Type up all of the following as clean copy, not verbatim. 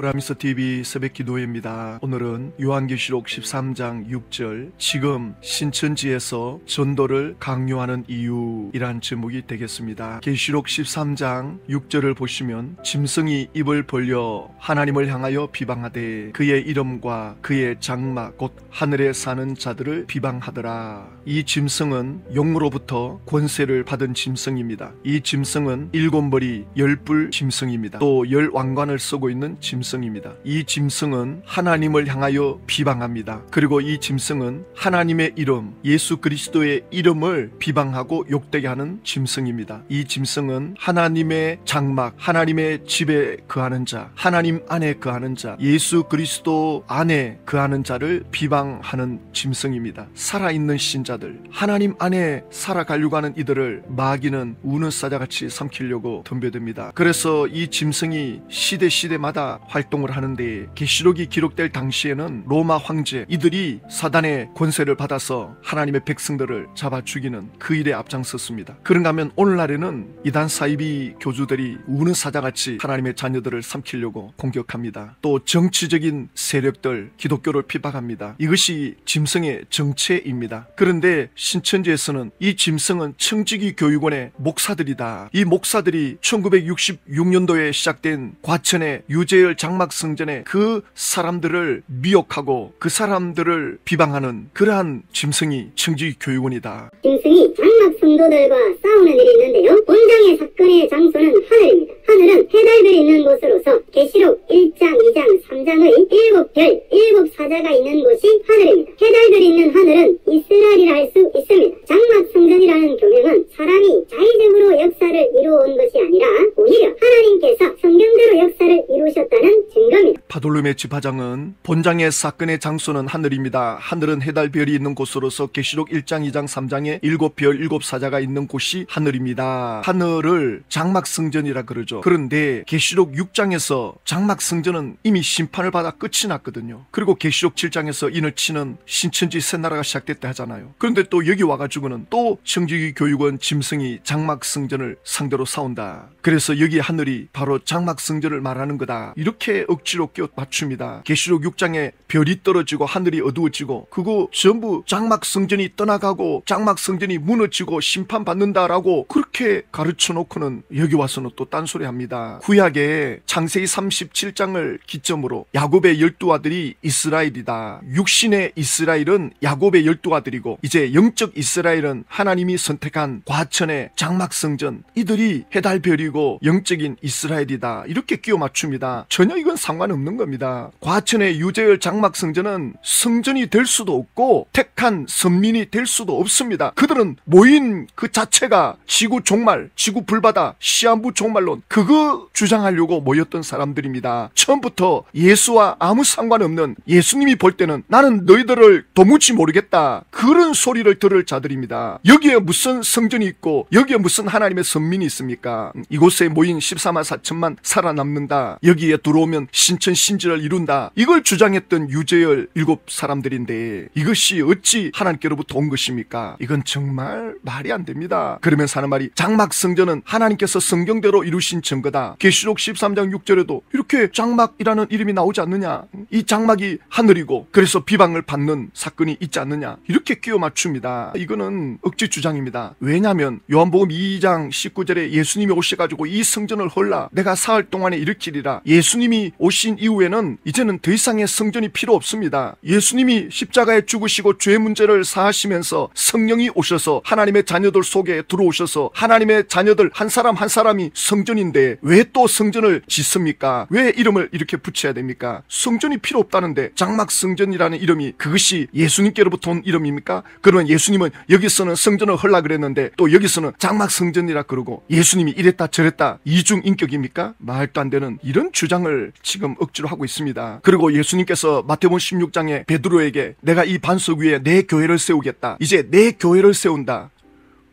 브라미스TV 새벽기도회입니다. 오늘은 요한계시록 13장 6절 지금 신천지에서 전도를 강요하는 이유이란 제목이 되겠습니다. 계시록 13장 6절을 보시면 짐승이 입을 벌려 하나님을 향하여 비방하되 그의 이름과 그의 장막 곧 하늘에 사는 자들을 비방하더라. 이 짐승은 용으로부터 권세를 받은 짐승입니다. 이 짐승은 7머리 10뿔 짐승입니다. 또 10왕관을 쓰고 있는 짐승입니다. 이 짐승은 하나님을 향하여 비방합니다. 그리고 이 짐승은 하나님의 이름, 예수 그리스도의 이름을 비방하고 욕되게 하는 짐승입니다. 이 짐승은 하나님의 장막, 하나님의 집에 거하는 자, 하나님 안에 거하는 자, 예수 그리스도 안에 거하는 자를 비방하는 짐승입니다. 살아있는 신자들, 하나님 안에 살아가려고 하는 이들을 마귀는 우는 사자같이 삼키려고 덤벼듭니다. 그래서 이 짐승이 시대마다 활동을 하는데 계시록이 기록될 당시에는 로마 황제 이들이 사단의 권세를 받아서 하나님의 백성들을 잡아 죽이는 그 일에 앞장섰습니다. 그런가 하면 오늘날에는 이단 사이비 교주들이 우는 사자같이 하나님의 자녀들을 삼키려고 공격합니다. 또 정치적인 세력들 기독교를 비방합니다. 이것이 짐승의 정체입니다. 그런데 신천지에서는 이 짐승은 청지기 교육원의 목사들이다. 이 목사들이 1966년도에 시작된 과천의 유재열 장막성전에 그 사람들을 미혹하고 그 사람들을 비방하는 그러한 짐승이 청지기 교육원이다. 짐승이 장막 성도들과 싸우는 일이 있는데요. 본장의 사건의 장소는 하늘입니다. 하늘은 해달별이 있는 곳으로서 계시록 1장, 2장, 3장의 7별, 7사자가 있는 곳이 하늘입니다. 해달별이 있는 하늘은 이스라엘이라 할 수 있습니다. 장막 성전이라는 교명은 사람이 자의적으로 역사를 이루어온 것이 아니라 오히려 하나님께서 성경대로 역사를 이루셨다는 증거입니다. 바돌룸의 지파장은 본장의 사건의 장소는 하늘입니다. 하늘은 해달별이 있는 곳으로서 계시록 1장, 2장, 3장에 7별, 7사자가 있는 곳이 하늘입니다. 하늘을 장막성전이라 그러죠. 그런데 계시록 6장에서 장막성전은 이미 심판을 받아 끝이 났거든요. 그리고 계시록 7장에서 인을 치는 신천지 새나라가 시작됐다 하잖아요. 그런데 또 여기 와가지고는 또 청지기 교육원 짐승이 장막성전을 상대로 싸운다. 그래서 여기 하늘이 바로 장막성전을 말하는 거다. 이렇게 억지로 끼워 맞춥니다. 계시록 6장에 별이 떨어지고 하늘이 어두워지고 그거 전부 장막성전이 떠나가고 장막성전이 무너지고 심판받는다라고 그렇게 가르쳐 놓고는 여기 와서는 또 딴소리 합니다. 구약에 창세기 37장을 기점으로 야곱의 12아들이 이스라엘이다. 육신의 이스라엘은 야곱의 12아들이고 이제 영적 이스라엘은 하나님이 선택한 과천의 장막성전 이들이 해달별이고 영적인 이스라엘이다. 이렇게 끼워 맞춥니다. 전혀 이건 상관없는 겁니다. 과천의 유재열 장막성전은 성전이 될 수도 없고 택한 선민이 될 수도 없습니다. 그들은 모인 그 자체가 지구 종말, 지구 불바다, 시한부 종말론 그거 주장하려고 모였던 사람들입니다. 처음부터 예수와 아무 상관없는 예수님이 볼 때는 나는 너희들을 도무지 모르겠다. 그런 소리를 들을 자들입니다. 여기에 무슨 성전이 있고 여기에 무슨 하나님의 선민이 있습니까? 이곳에 모인 14만 4천만 살아남는다. 여기에 들어오면 신천 신지를 이룬다. 이걸 주장했던 유재열 7사람들인데 이것이 어찌 하나님께로부터 온 것입니까? 이건 정말 말이 안 됩니다. 그러면서 하는 말이 장막성전은 하나님께서 성경대로 이루신 증거다. 계시록 13장 6절에도 이렇게 장막이라는 이름이 나오지 않느냐. 이 장막이 하늘이고 그래서 비방을 받는 사건이 있지 않느냐. 이렇게 끼워 맞춥니다. 이거는 억지 주장입니다. 왜냐하면 요한복음 2장 19절에 예수님이 오셔가지고 이 성전을 헐라 내가 사흘 동안에 일으키리라. 예수님이 오신 이후에는 이제는 더 이상의 성전이 필요 없습니다. 예수님이 십자가에 죽으시고 죄 문제를 사하시면서 성령이 오셔서 하나님의 자녀들 속에 들어오셔서 하나님의 자녀들 한 사람 한 사람이 성전인데 왜 또 성전을 짓습니까? 왜 이름을 이렇게 붙여야 됩니까? 성전이 필요 없다는데 장막성전이라는 이름이 그것이 예수님께로부터 온 이름입니까? 그러면 예수님은 여기서는 성전을 헐라 그랬는데 또 여기서는 장막성전이라 그러고 예수님이 이랬다 저랬다 이중인격입니까? 말도 안 되는 이런 주장을 지금 억지로 하고 있습니다. 그리고 예수님께서 마태복음 16장에 베드로에게 내가 이 반석 위에 내 교회를 세우겠다. 이제 내 교회를 세운다.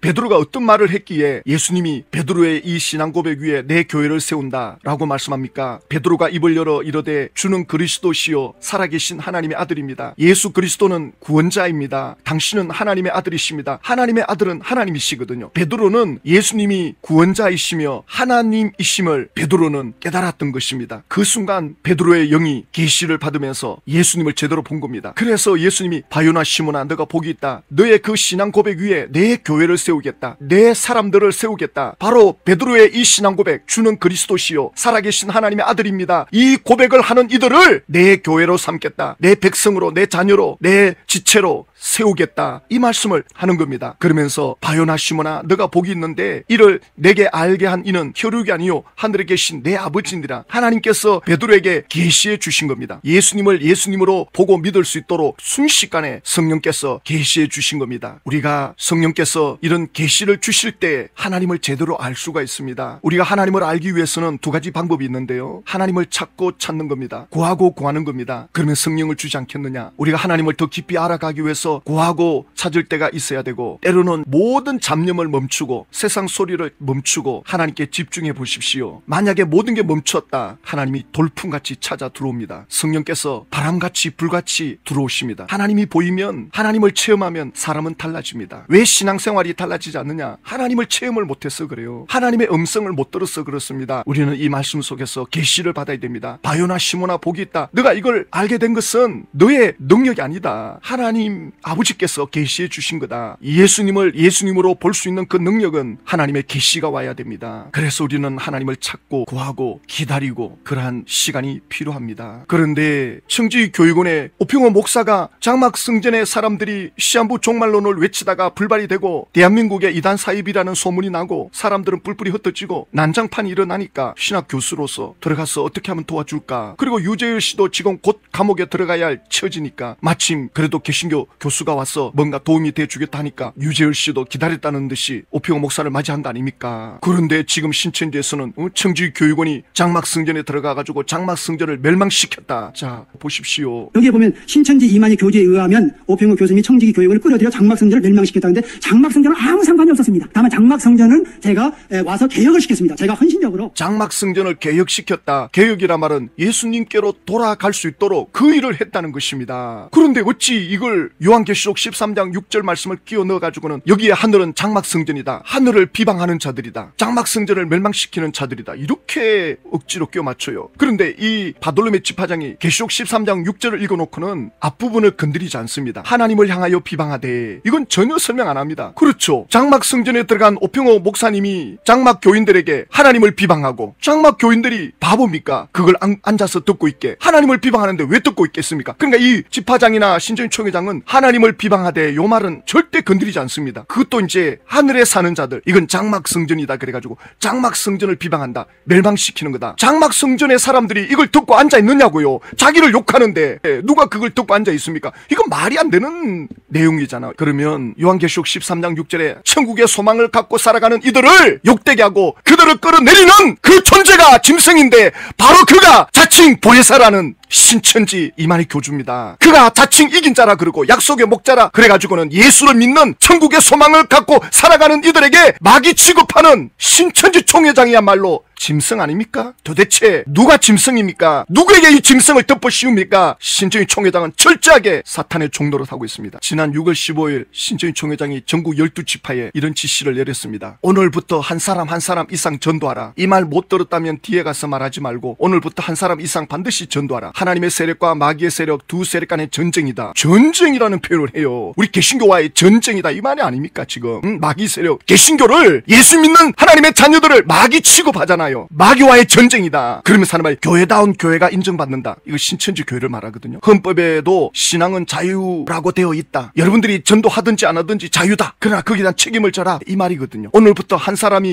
베드로가 어떤 말을 했기에 예수님이 베드로의 이 신앙 고백 위에 내 교회를 세운다라고 말씀합니까? 베드로가 입을 열어 이르되 주는 그리스도시요 살아계신 하나님의 아들입니다. 예수 그리스도는 구원자입니다. 당신은 하나님의 아들이십니다. 하나님의 아들은 하나님이시거든요. 베드로는 예수님이 구원자이시며 하나님이심을 베드로는 깨달았던 것입니다. 그 순간 베드로의 영이 계시를 받으면서 예수님을 제대로 본 겁니다. 그래서 예수님이 바요나 시몬아 너가 복이 있다. 너의 그 신앙 고백 위에 내 교회를 세우겠다. 내 사람들을 세우겠다. 바로 베드로의 이 신앙 고백 주는 그리스도시요 살아계신 하나님의 아들입니다. 이 고백을 하는 이들을 내 교회로 삼겠다. 내 백성으로 내 자녀로 내 지체로 세우겠다. 이 말씀을 하는 겁니다. 그러면서 바요나 시몬아 너가 복이 있는데 이를 내게 알게 한 이는 혈육이 아니요 하늘에 계신 내 아버지니라. 하나님께서 베드로에게 계시해 주신 겁니다. 예수님을 예수님으로 보고 믿을 수 있도록 순식간에 성령께서 계시해 주신 겁니다. 우리가 성령께서 이런 계시를 주실 때 하나님을 제대로 알 수가 있습니다. 우리가 하나님을 알기 위해서는 두 가지 방법이 있는데요. 하나님을 찾고 찾는 겁니다. 구하고 구하는 겁니다. 그러면 성령을 주지 않겠느냐? 우리가 하나님을 더 깊이 알아가기 위해서 구하고 찾을 때가 있어야 되고 때로는 모든 잡념을 멈추고 세상 소리를 멈추고 하나님께 집중해 보십시오. 만약에 모든 게 멈췄다 하나님이 돌풍같이 찾아 들어옵니다. 성령께서 바람같이 불같이 들어오십니다. 하나님이 보이면 하나님을 체험하면 사람은 달라집니다. 왜 신앙생활이 달라지지 않느냐? 하나님을 체험을 못해서 그래요. 하나님의 음성을 못 들어서 그렇습니다. 우리는 이 말씀 속에서 계시를 받아야 됩니다. 바요나 시몬아 복이 있다. 너가 이걸 알게 된 것은 너의 능력이 아니다. 하나님 아버지께서 계시해 주신 거다. 예수님을 예수님으로 볼 수 있는 그 능력은 하나님의 계시가 와야 됩니다. 그래서 우리는 하나님을 찾고 구하고 기다리고 그러한 시간이 필요합니다. 그런데 청지교육원의 오평호 목사가 장막성전의 사람들이 시한부 종말론을 외치다가 불발이 되고 대한민국의 이단 사입이라는 소문이 나고 사람들은 뿔뿔이 흩어지고 난장판이 일어나니까 신학 교수로서 들어가서 어떻게 하면 도와줄까? 그리고 유재열 씨도 지금 곧 감옥에 들어가야 할 처지니까 마침 그래도 개신교 교수가 와서 뭔가 도움이 돼주겠다 하니까 유재열 씨도 기다렸다는 듯이 오평호 목사를 맞이한 거 아닙니까? 그런데 지금 신천지에서는 청지교육원이 장막성전에 들어가가지고 장막성전을 멸망시켰다. 자 보십시오. 여기에 보면 신천지 이만희 교주에 의하면 오평호 교수님이 청지기 교육원을 끌어들여 장막성전을 멸망시켰다는데 장막성전은 아무 상관이 없었습니다. 다만 장막성전은 제가 와서 개혁을 시켰습니다. 제가 헌신적으로 장막성전을 개혁시켰다. 개혁이란 말은 예수님께로 돌아갈 수 있도록 그 일을 했다는 것입니다. 그런데 어찌 이걸 요한계시록 13장 6절 말씀을 끼워 넣어가지고는 여기에 하늘은 장막성전이다. 하늘을 비방하는 자들이다. 장막성전을 멸망시키는 자들이다. 이렇게 억지로 끼워 맞춰요. 그런데 이 바돌로메 지파장이 계시록 13장 6절을 읽어놓고는 앞부분을 건드리지 않습니다. 하나님을 향하여 비방하되 이건 전혀 설명 안 합니다. 그렇죠. 장막성전에 들어간 오평호 목사님이 장막 교인들에게 하나님을 비방하고 장막 교인들이 바보입니까? 그걸 앉아서 듣고 있게. 하나님을 비방하는데 왜 듣고 있겠습니까? 그러니까 이 지파장이나 신천지 총회장은 하나님을 비방하되 요 말은 절대 건드리지 않습니다. 그것도 이제 하늘에 사는 자들 이건 장막성전이다 그래가지고 장막성전을 비방한다. 멸망시키는 거다. 장막성전의 사람들이 이걸 듣고 앉아있느냐고요. 자기를 욕하는데 누가 그걸 듣고 앉아있습니까? 이건 말이 안 되는 내용이잖아. 그러면 요한계시록 13장 6절에 천국의 소망을 갖고 살아가는 이들을 욕되게 하고 그들을 끌어내리는 그 존재가 짐승인데 바로 그가 자칭 보혜사라는 신천지 이만희 교주입니다. 그가 자칭 이긴 자라 그러고 약속의 목자라 그래가지고는 예수를 믿는 천국의 소망을 갖고 살아가는 이들에게 마귀 취급하는 신천지 총회장이야말로 짐승 아닙니까? 도대체 누가 짐승입니까? 누구에게 이 짐승을 덮어 씌웁니까? 신천지 총회장은 철저하게 사탄의 종노릇 하고 있습니다. 지난 6월 15일 신천지 총회장이 전국 12지파에 이런 지시를 내렸습니다. 오늘부터 한 사람 이상 전도하라. 이 말 못 들었다면 뒤에 가서 말하지 말고 오늘부터 한 사람 이상 반드시 전도하라. 하나님의 세력과 마귀의 세력 두 세력 간의 전쟁이다. 전쟁이라는 표현을 해요. 우리 개신교와의 전쟁이다 이 말이 아닙니까 지금? 마귀 세력 개신교를 예수 믿는 하나님의 자녀들을 마귀 취급하잖아요. 마귀와의 전쟁이다. 그러면서 하는 말이 교회다운 교회가 인정받는다. 이거 신천지 교회를 말하거든요. 헌법에도 신앙은 자유라고 되어 있다. 여러분들이 전도하든지 안 하든지 자유다. 그러나 거기에 대한 책임을 져라. 이 말이거든요. 오늘부터 한 사람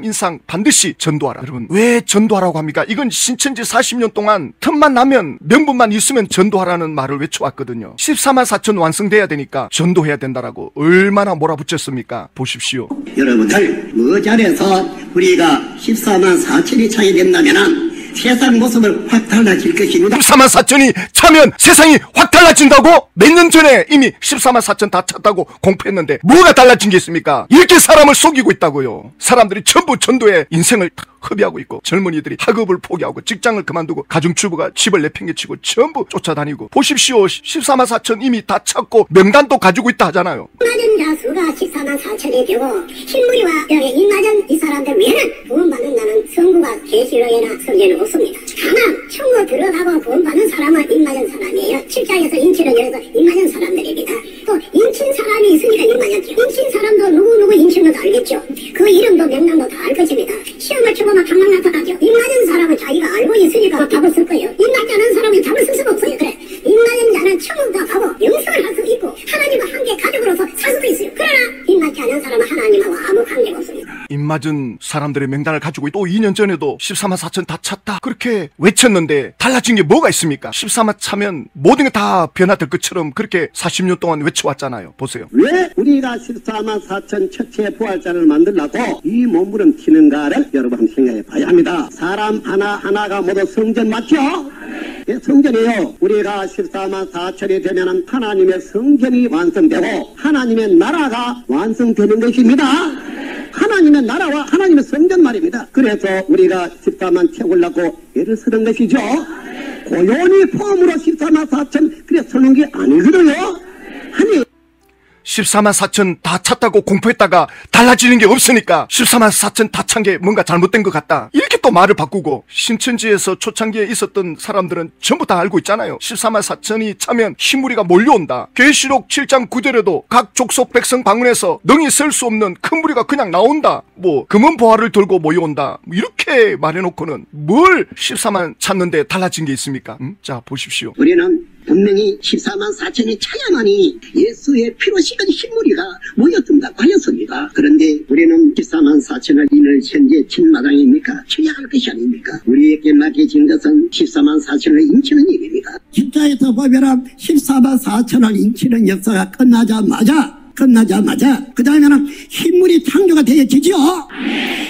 인상 반드시 전도하라. 여러분 왜 전도하라고 합니까? 이건 신천지 40년 동안 틈만 나면 명분만 있으면 전도하라는 말을 외쳐왔거든요. 14만 4천 완성돼야 되니까 전도해야 된다라고 얼마나 몰아붙였습니까? 보십시오. 여러분들 뭐 잘해서 우리가 14만 4천이 차이 된다면은 세상 모습을 확 달라질 것입니다. 14만 4천이 차면 세상이 확 달라진다고? 몇 년 전에 이미 14만 4천 다 찼다고 공표했는데 뭐가 달라진 게 있습니까? 이렇게 사람을 속이고 있다고요. 사람들이 전부 전도에 인생을 허비하고 있고, 젊은이들이 학업을 포기하고 직장을 그만두고 가정주부가 집을 내팽개치고 전부 쫓아다니고, 보십시오. 14만 4천 이미 다 찾고 명단도 가지고 있다 하잖아요. 인마전 자수가 14만 4천이 되고 신무리와 여기 인마전 이 사람들 외에는 구원받는다는 선구가 계시록이나 성경에는 없습니다. 다만 천국 들어가고 구원받는 사람은 인마전 사람이에요. 7장에서 인치는 여기서 인마전 사람들입니다. 또 인친 사람이 있으니까 인마전이요. 인친 사람도 누구 인친도 다 알겠죠. 그 이름도 명단도 다 알 것입니다. 시험을 쳐보면 방랑 나타나죠. 인마전 사람은 자기가 알고 있으니까 답을 쓸 거예요. 인마지 않은 사람이 답을 쓸 수가 없어요. 그래. 인마전 자는 천국도 가고 영생을 할 수 있고 하나님과 함께 가족으로서 살 수도 있어요. 그러나 인마지 않은 사람은 하나님하고 아무 관계가 없습니다. 인맞은 사람들의 명단을 가지고 또 2년 전에도 14만 4천 다 찼다 그렇게 외쳤는데 달라진 게 뭐가 있습니까? 14만 차면 모든 게 다 변화될 것처럼 그렇게 40년 동안 외쳐왔잖아요. 보세요. 왜 우리가 14만 4천 첫째 부활자를 만들려고 이 몸부림 튀는가를 여러분 한번 생각해 봐야 합니다. 사람 하나하나가 모두 성전 맞죠? 예, 성전이에요. 우리가 14만 4천이 되면 하나님의 성전이 완성되고 하나님의 나라가 완성되는 것입니다. 하나님의 나라와 하나님의 성전 말입니다. 그래서 우리가 14만 채우려고 애를 쓰는 것이죠. 고연히 포함으로 14만 4천 그래 쓰는 게 아니거든요. 14만 4천 다 찼다고 공포했다가 달라지는 게 없으니까 14만 4천 다 찬 게 뭔가 잘못된 것 같다 이렇게 또 말을 바꾸고, 신천지에서 초창기에 있었던 사람들은 전부 다 알고 있잖아요. 14만 4천이 차면 흰무리가 몰려온다. 계시록 7장 9절에도 각 족속 백성 방문해서 능히 셀 수 없는 큰 무리가 그냥 나온다, 뭐 금은 보화를 들고 모여온다, 이렇게 말해놓고는 뭘 14만 찾는데 달라진 게 있습니까? 자 보십시오. 우리는 분명히 14만 4천이 차야만이 예수의 피로 씻은 흰무리가 모였던다고 하였습니다. 그런데 우리는 14만 4천을 인을 현재 진마당입니까? 쳐야 할 것이 아닙니까? 우리에게 맡겨진 것은 14만 4천을 인치는 일입니다. 십자에서 보면 14만 4천을 인치는 역사가 끝나자마자 그 다음에는 흰물이 창조가 되어지죠.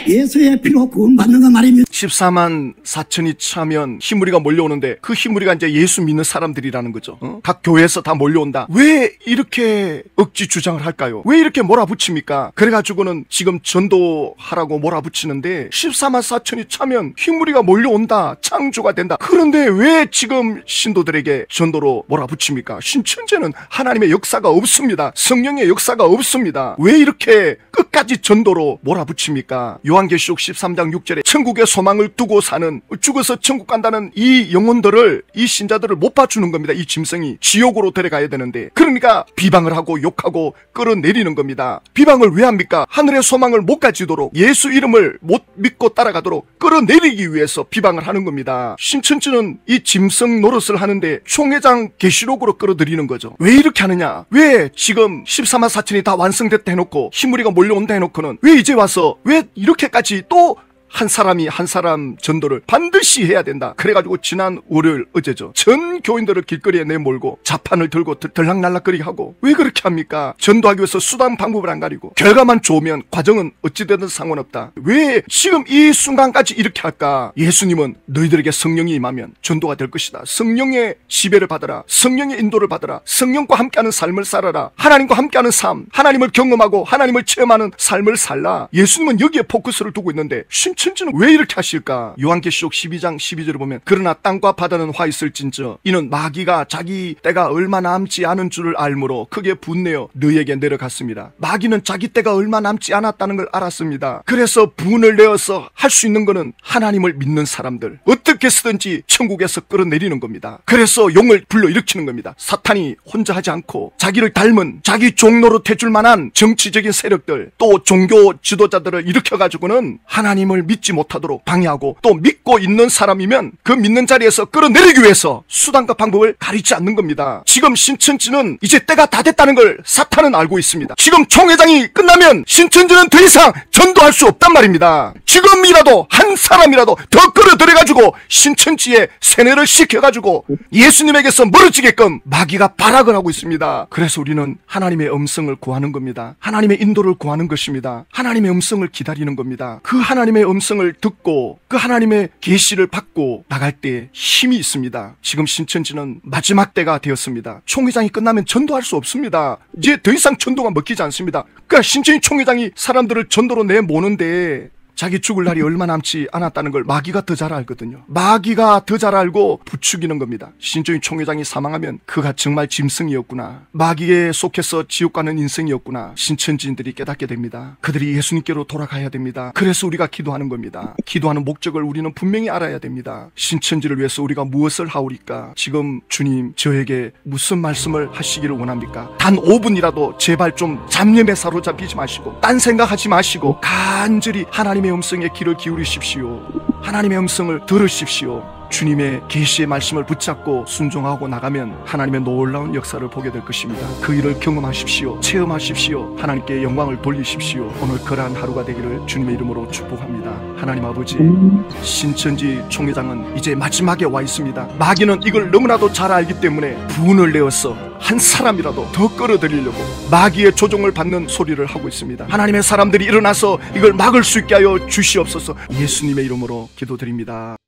예수의 피로 구원받는 것 말입니다. 14만 4천이 차면 흰무리가 몰려오는데 그 흰무리가 이제 예수 믿는 사람들이라는 거죠. 각 교회에서 다 몰려온다. 왜 이렇게 억지 주장을 할까요? 왜 이렇게 몰아붙입니까? 그래가지고는 지금 전도하라고 몰아붙이는데 14만 4천이 차면 흰무리가 몰려온다, 창조가 된다. 그런데 왜 지금 신도들에게 전도로 몰아붙입니까? 신천지는 하나님의 역사가 없습니다. 성령의 역사가 없습니다. 왜 이렇게 끝까지 전도로 몰아붙입니까? 요한계시록 13장 6절에 천국의 소망을 두고 사는, 죽어서 천국 간다는 이 영혼들을, 이 신자들을 못 봐주는 겁니다. 이 짐승이 지옥으로 데려가야 되는데, 그러니까 비방을 하고 욕하고 끌어내리는 겁니다. 비방을 왜 합니까? 하늘의 소망을 못 가지도록, 예수 이름을 못 믿고 따라가도록 끌어내리기 위해서 비방을 하는 겁니다. 신천지는 이 짐승 노릇을 하는데 총회장 계시록으로 끌어들이는 거죠. 왜 이렇게 하느냐? 왜 지금 14만 4천이 다 완성됐다 해놓고 흰무리가 몰려온다 해놓고는 왜 이제 와서 왜 이렇게까지 또 한 사람이 한 사람 전도를 반드시 해야 된다. 그래가지고 지난 월요일 어제죠. 전 교인들을 길거리에 내몰고 자판을 들고 들락날락거리게 하고, 왜 그렇게 합니까? 전도하기 위해서 수단 방법을 안 가리고 결과만 좋으면 과정은 어찌되든 상관없다. 왜 지금 이 순간까지 이렇게 할까? 예수님은 너희들에게 성령이 임하면 전도가 될 것이다. 성령의 지배를 받아라. 성령의 인도를 받아라. 성령과 함께하는 삶을 살아라. 하나님과 함께하는 삶, 하나님을 경험하고 하나님을 체험하는 삶을 살라. 예수님은 여기에 포커스를 두고 있는데 신천지는 왜 이렇게 하실까? 요한계시록 12장 12절을 보면, 그러나 땅과 바다는 화 있을진저 이는 마귀가 자기 때가 얼마 남지 않은 줄을 알므로 크게 분내어 너희에게 내려갔습니다. 마귀는 자기 때가 얼마 남지 않았다는 걸 알았습니다. 그래서 분을 내어서 할 수 있는 거는 하나님을 믿는 사람들 어떻게 쓰든지 천국에서 끌어내리는 겁니다. 그래서 용을 불러일으키는 겁니다. 사탄이 혼자 하지 않고 자기를 닮은, 자기 종노릇 해줄 만한 정치적인 세력들, 또 종교 지도자들을 일으켜가지고는 하나님을 믿지 못하도록 방해하고, 또 믿고 있는 사람이면 그 믿는 자리에서 끌어내리기 위해서 수단과 방법을 가리지 않는 겁니다. 지금 신천지는 이제 때가 다 됐다는 걸 사탄은 알고 있습니다. 지금 총회장이 끝나면 신천지는 더 이상 전도할 수 없단 말입니다. 지금이라도 한 사람이라도 더 끌어들여가지고 신천지에 세뇌를 시켜가지고 예수님에게서 멀어지게끔 마귀가 발악을 하고 있습니다. 그래서 우리는 하나님의 음성을 구하는 겁니다. 하나님의 인도를 구하는 것입니다. 하나님의 음성을 기다리는 겁니다. 그 하나님의 음성을 듣고 그 하나님의 계시를 받고 나갈 때 힘이 있습니다. 지금 신천지는 마지막 때가 되었습니다. 총회장이 끝나면 전도할 수 없습니다. 이제 더 이상 전도가 먹히지 않습니다. 그러니까 신천지 총회장이 사람들을 전도로 내모는데 자기 죽을 날이 얼마 남지 않았다는 걸 마귀가 더 잘 알거든요. 마귀가 더 잘 알고 부추기는 겁니다. 신천지 총회장이 사망하면 그가 정말 짐승이었구나. 마귀에 속해서 지옥 가는 인생이었구나. 신천지인들이 깨닫게 됩니다. 그들이 예수님께로 돌아가야 됩니다. 그래서 우리가 기도하는 겁니다. 기도하는 목적을 우리는 분명히 알아야 됩니다. 신천지를 위해서 우리가 무엇을 하오리까? 지금 주님 저에게 무슨 말씀을 하시기를 원합니까? 단 5분이라도 제발 좀 잡념에 사로잡히지 마시고 딴 생각하지 마시고 간절히 하나님의 음성에 귀를 기울이십시오. 하나님의 음성을 들으십시오. 주님의 계시의 말씀을 붙잡고 순종하고 나가면 하나님의 놀라운 역사를 보게 될 것입니다. 그 일을 경험하십시오. 체험하십시오. 하나님께 영광을 돌리십시오. 오늘 그러한 하루가 되기를 주님의 이름으로 축복합니다. 하나님 아버지, 신천지 총회장은 이제 마지막에 와 있습니다. 마귀는 이걸 너무나도 잘 알기 때문에 분을 내어서 한 사람이라도 더 끌어들이려고 마귀의 조종을 받는 소리를 하고 있습니다. 하나님의 사람들이 일어나서 이걸 막을 수 있게 하여 주시옵소서. 예수님의 이름으로 기도드립니다.